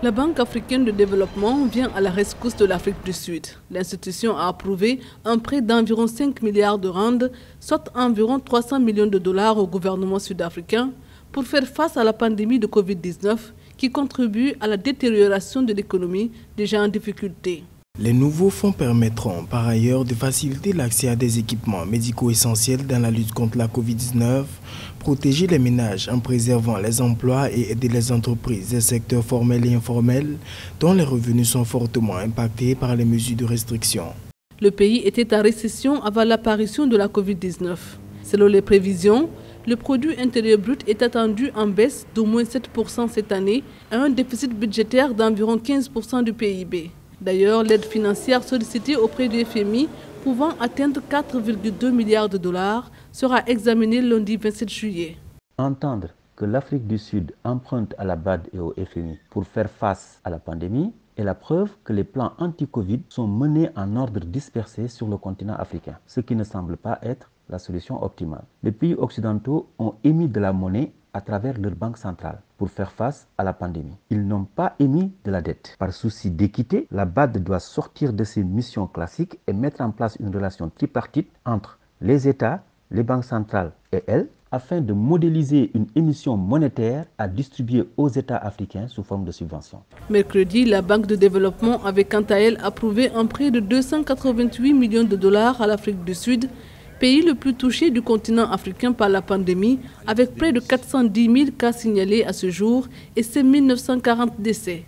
La Banque africaine de développement vient à la rescousse de l'Afrique du Sud. L'institution a approuvé un prêt d'environ 5 milliards de rand, soit environ 300 millions de dollars au gouvernement sud-africain, pour faire face à la pandémie de Covid-19 qui contribue à la détérioration de l'économie déjà en difficulté. Les nouveaux fonds permettront par ailleurs de faciliter l'accès à des équipements médicaux essentiels dans la lutte contre la Covid-19, protéger les ménages en préservant les emplois et aider les entreprises des secteurs formels et informels dont les revenus sont fortement impactés par les mesures de restriction. Le pays était en récession avant l'apparition de la Covid-19. Selon les prévisions, le produit intérieur brut est attendu en baisse d'au moins 7% cette année à un déficit budgétaire d'environ 15% du PIB. D'ailleurs, l'aide financière sollicitée auprès du FMI, pouvant atteindre 4,2 milliards de dollars, sera examinée lundi 27 juillet. Entendre que l'Afrique du Sud emprunte à la BAD et au FMI pour faire face à la pandémie est la preuve que les plans anti-Covid sont menés en ordre dispersé sur le continent africain, ce qui ne semble pas être la solution optimale. Les pays occidentaux ont émis de la monnaie à travers leur banque centrale pour faire face à la pandémie. Ils n'ont pas émis de la dette. Par souci d'équité, la BAD doit sortir de ses missions classiques et mettre en place une relation tripartite entre les États, les banques centrales et elles, afin de modéliser une émission monétaire à distribuer aux États africains sous forme de subventions. Mercredi, la Banque de développement avait quant à elle approuvé un prêt de 288 millions de dollars à l'Afrique du Sud, pays le plus touché du continent africain par la pandémie, avec près de 410 000 cas signalés à ce jour et 5 940 décès.